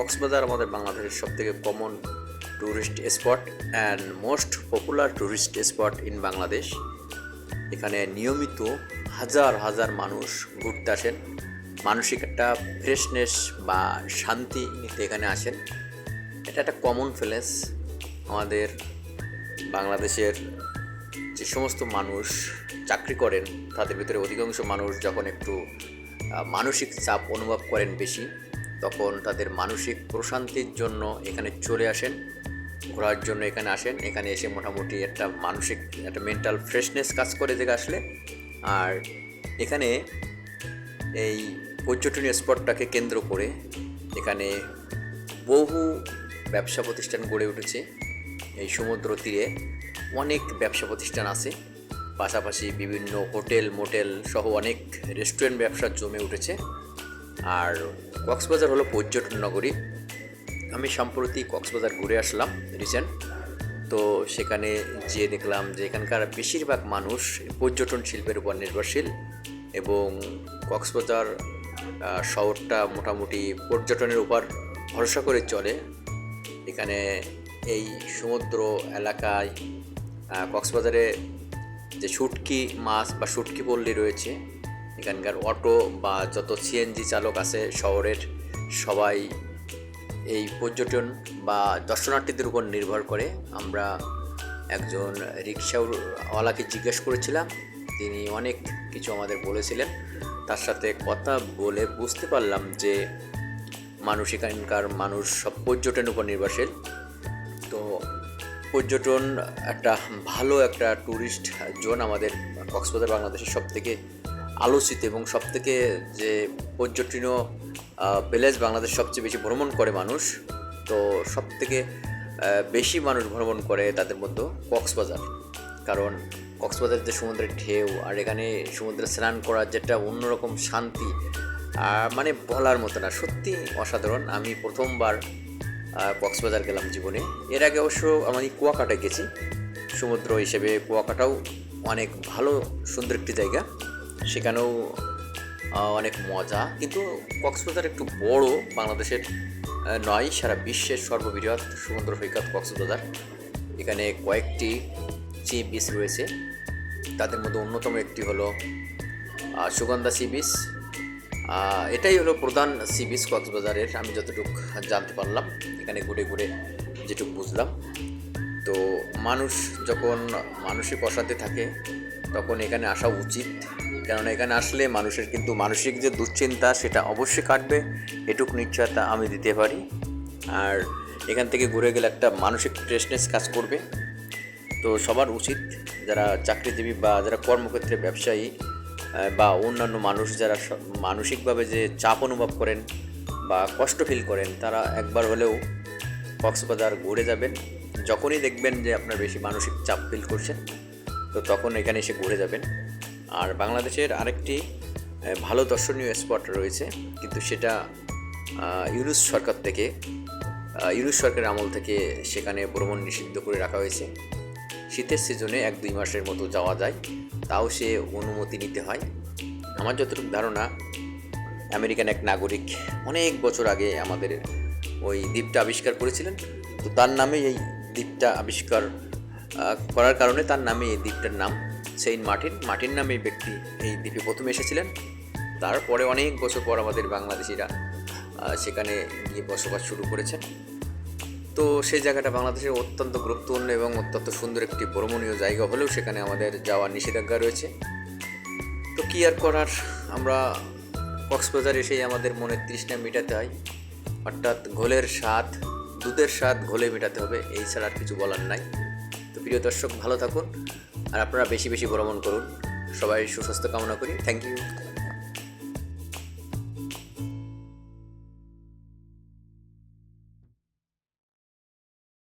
কক্সবাজার আমাদের বাংলাদেশের সবথেকে common tourist spot and most popular tourist spot in Bangladesh. এখানে নিয়মিত হাজার হাজার মানুষ ঘুরতে আসেন, মানসিক একটা ফ্রেশনেস বা শান্তি নিতে এখানে আসেন। এটা একটা কমন প্লেস। আমাদের বাংলাদেশের যে সমস্ত মানুষ চাকরি করেন তাদের ভিতরে অধিকাংশ মানুষ যখন একটু মানসিক চাপ অনুভব করেন বেশি, তখন তাদের মানসিক প্রশান্তির জন্য এখানে চলে আসেন, ঘোরার জন্য এখানে আসেন। এখানে এসে মোটামুটি একটা মানসিক একটা মেন্টাল ফ্রেশনেস কাজ করে থেকে আসলে। আর এখানে এই পর্যটনীয় স্পটটাকে কেন্দ্র করে এখানে বহু ব্যবসা প্রতিষ্ঠান গড়ে উঠেছে। এই সমুদ্র তীরে অনেক ব্যবসা প্রতিষ্ঠান আছে, পাশাপাশি বিভিন্ন হোটেল মোটেল সহ অনেক রেস্টুরেন্ট ব্যবসা জমে উঠেছে। আর কক্সবাজার হলো পর্যটন নগরী। আমি সম্প্রতি কক্সবাজার ঘুরে আসলাম রিসেন্ট। তো সেখানে যেয়ে দেখলাম যে এখানকার বেশিরভাগ মানুষ পর্যটন শিল্পের উপর নির্ভরশীল এবং কক্সবাজার শহরটা মোটামুটি পর্যটনের উপর ভরসা করে চলে। এখানে এই সমুদ্র এলাকায় কক্সবাজারে যে শুটকি মাছ বা শুটকি পল্লী রয়েছে, এখানকার অটো বা যত সিএনজি চালক আছে শহরের, সবাই এই পর্যটন বা দর্শনার্থীদের উপর নির্ভর করে। আমরা একজন রিক্সাওয়ালাকে জিজ্ঞেস করেছিলাম, তিনি অনেক কিছু আমাদের বলেছিলেন। তার সাথে কথা বলে বুঝতে পারলাম যে এখানকার মানুষ সব পর্যটনের উপর নির্ভরশীল। তো পর্যটন একটা ভালো একটা ট্যুরিস্ট জোন। আমাদের কক্সবাজার বাংলাদেশের সবথেকে আলোচিত এবং সবথেকে যে পর্যটনীয় প্লেস বাংলাদেশ সবচেয়ে বেশি ভ্রমণ করে মানুষ। তো সবথেকে বেশি মানুষ ভ্রমণ করে তাদের মধ্যে কক্সবাজার, কারণ কক্সবাজার যে সমুদ্রের ঢেউ আর এখানে সমুদ্রে স্নান করার যেটা অন্যরকম শান্তি, মানে বলার মতো না, সত্যি অসাধারণ। আমি প্রথমবার কক্সবাজার গেলাম জীবনে। এর আগে অবশ্য আমি কুয়াকাটা গেছি সমুদ্র হিসেবে। কুয়াকাটাও অনেক ভালো সুন্দর একটি জায়গা, সেখানেও অনেক মজা। কিন্তু কক্সবাজার একটু বড়, বাংলাদেশের নয় সারা বিশ্বের সর্ববৃহৎ সমুদ্র সৈকত কক্সবাজার। এখানে কয়েকটি সি বিচ রয়েছে, তাদের মধ্যে অন্যতম একটি হলো সুগন্ধা সি বিচ। এটাই হলো প্রধান সি বিচ কক্সবাজারের, আমি যতটুকু জানতে পারলাম এখানে ঘুরে ঘুরে যেটুকু বুঝলাম। তো মানুষ যখন মানসিক অশান্তি থাকে তখন এখানে আসা উচিত, কেননা এখানে আসলে মানুষের কিন্তু মানসিক যে দুশ্চিন্তা সেটা অবশ্যই কাটবে, এটুকু নিশ্চয়তা আমি দিতে পারি। আর এখান থেকে ঘুরে গেলে একটা মানসিক ফ্রেশনেস কাজ করবে। তো সবার উচিত, যারা চাকরিজীবী বা যারা কর্মক্ষেত্রে ব্যবসায়ী বা অন্যান্য মানুষ যারা মানসিকভাবে যে চাপ অনুভব করেন বা কষ্ট ফিল করেন, তারা একবার হলেও কক্সবাজার ঘুরে যাবেন। যখনই দেখবেন যে আপনার বেশি মানসিক চাপ ফিল করছেন, তো তখন এখানে এসে ঘুরে যাবেন। আর বাংলাদেশের আরেকটি ভালো দর্শনীয় স্পট রয়েছে, কিন্তু সেটা ইউনুস সরকারের আমল থেকে সেখানে ভ্রমণ নিষিদ্ধ করে রাখা হয়েছে। শীতের সিজনে 1-2 মাসের মতো যাওয়া যায়, তাও সে অনুমতি নিতে হয়। আমার যতটুকু ধারণা, আমেরিকান এক নাগরিক অনেক বছর আগে আমাদের ওই দ্বীপটা আবিষ্কার করেছিলেন। তো তার নামে এই দ্বীপটা আবিষ্কার করার কারণে তার নামে এই দ্বীপটার নাম সেন্ট মার্টিন নামে এই ব্যক্তি এই দ্বীপে প্রথমে এসেছিলেন। তারপরে অনেক বছর পর আমাদের বাংলাদেশিরা সেখানে গিয়ে বসবাস শুরু করেছেন। তো সেই জায়গাটা বাংলাদেশের অত্যন্ত গুরুত্বপূর্ণ এবং অত্যন্ত সুন্দর একটি ভ্রমণীয় জায়গা হলেও সেখানে আমাদের যাওয়ার নিষেধাজ্ঞা রয়েছে। তো কী আর করার, আমরা কক্সবাজার এসেই আমাদের মনের তৃষ্ণা মেটাতে হয়, অর্থাৎ দুধের স্বাদ ঘোলে মেটাতে হবে, এই ছাড়া আর কিছু বলার নাই। তো প্রিয় দর্শক, ভালো থাকুন আর আপনারা বেশি বেশি ভ্রমণ করুন। সবাই সুস্বাস্থ্য কামনা করি। Thank you.